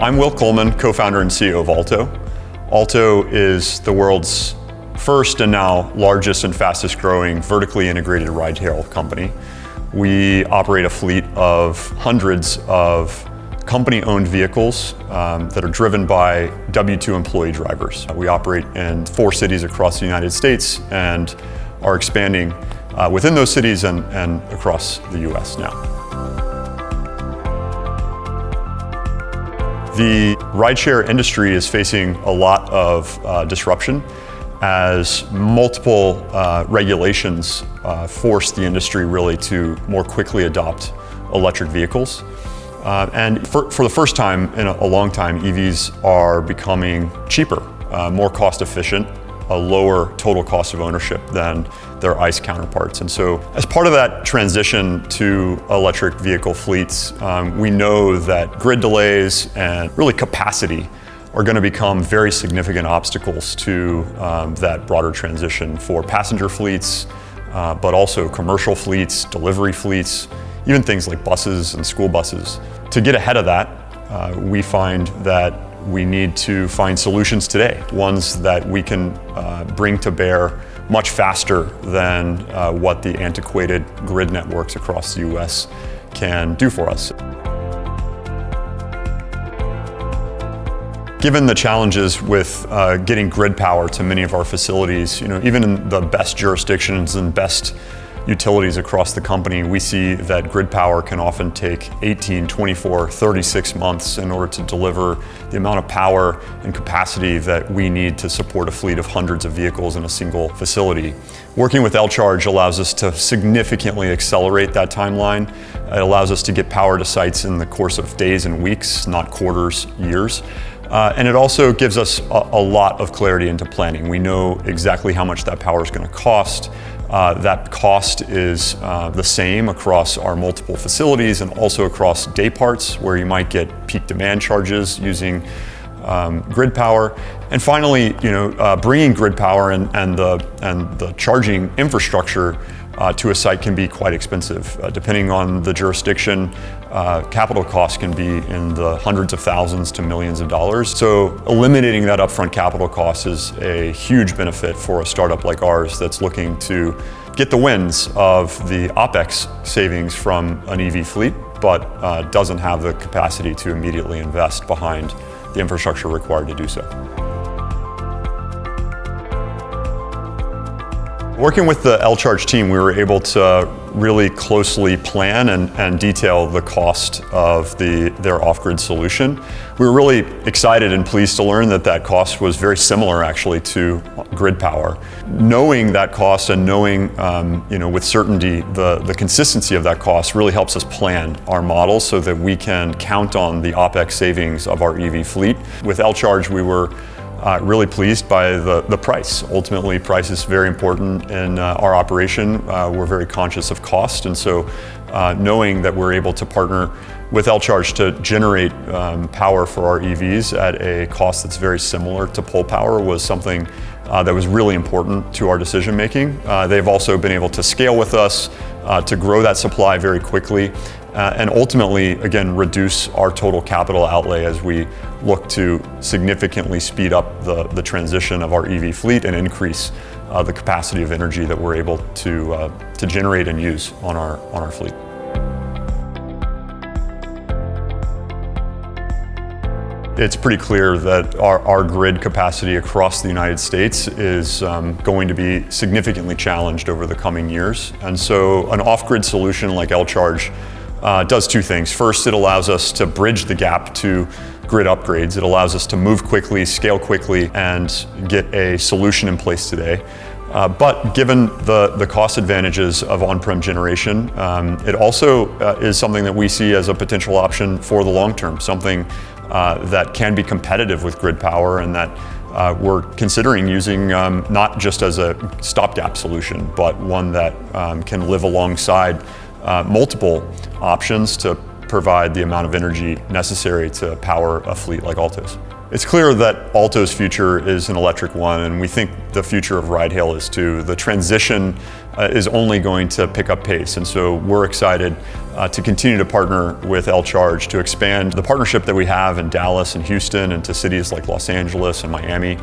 I'm Will Coleman, co-founder and CEO of ALTO. ALTO is the world's first and now largest and fastest growing vertically integrated ride-hail company. We operate a fleet of hundreds of company-owned vehicles that are driven by W-2 employee drivers. We operate in 4 cities across the United States and are expanding within those cities and across the US now. The rideshare industry is facing a lot of disruption as multiple regulations force the industry really to more quickly adopt electric vehicles. And for the first time in a long time, EVs are becoming cheaper, more cost efficient, a lower total cost of ownership than their ICE counterparts. And so as part of that transition to electric vehicle fleets, we know that grid delays and really capacity are going to become very significant obstacles to that broader transition for passenger fleets, but also commercial fleets, delivery fleets, even things like buses and school buses. To get ahead of that, we find that we need to find solutions today, ones that we can bring to bear much faster than what the antiquated grid networks across the US can do for us. Given the challenges with getting grid power to many of our facilities, even in the best jurisdictions and best utilities across the company, we see that grid power can often take 18, 24, 36 months in order to deliver the amount of power and capacity that we need to support a fleet of hundreds of vehicles in a single facility. Working with L-Charge allows us to significantly accelerate that timeline. It allows us to get power to sites in the course of days and weeks, not quarters, years. And it also gives us a lot of clarity into planning. We know exactly how much that power is going to cost. That cost is the same across our multiple facilities and also across day parts where you might get peak demand charges using grid power. And finally, bringing grid power and the charging infrastructure to a site can be quite expensive. Depending on the jurisdiction, capital costs can be in the hundreds of thousands to millions of dollars. So eliminating that upfront capital cost is a huge benefit for a startup like ours that's looking to get the wins of the OpEx savings from an EV fleet, but doesn't have the capacity to immediately invest behind the infrastructure required to do so. Working with the L-Charge team, we were able to really closely plan and detail the cost of their off-grid solution. We were really excited and pleased to learn that cost was very similar actually to grid power. Knowing that cost and knowing with certainty the consistency of that cost really helps us plan our model so that we can count on the OpEx savings of our EV fleet. With L-Charge, we were really pleased by the price. Ultimately, price is very important in our operation. We're very conscious of cost, and so knowing that we're able to partner with L-Charge to generate power for our EVs at a cost that's very similar to pole power was something that was really important to our decision making. They've also been able to scale with us to grow that supply very quickly and ultimately, again, reduce our total capital outlay as we look to significantly speed up the transition of our EV fleet and increase the capacity of energy that we're able to generate and use on our fleet. It's pretty clear that our grid capacity across the United States is going to be significantly challenged over the coming years. And so an off-grid solution like L-Charge does 2 things. First, it allows us to bridge the gap to grid upgrades. It allows us to move quickly, scale quickly, and get a solution in place today. But given the cost advantages of on-prem generation, it also is something that we see as a potential option for the long term, something that can be competitive with grid power and that we're considering using not just as a stopgap solution, but one that can live alongside multiple options to provide the amount of energy necessary to power a fleet like ALTO's. It's clear that ALTO's future is an electric one, and we think the future of ride-hail is too. The transition is only going to pick up pace, and so we're excited to continue to partner with L-Charge to expand the partnership that we have in Dallas and Houston and to cities like Los Angeles and Miami.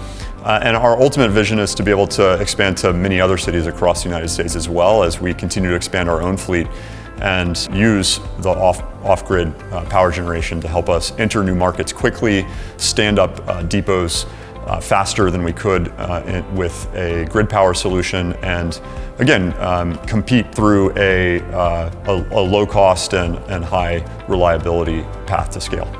And our ultimate vision is to be able to expand to many other cities across the United States as well as we continue to expand our own fleet and use the off-grid power generation to help us enter new markets quickly, stand up depots faster than we could with a grid power solution, and again, compete through a low cost and high reliability path to scale.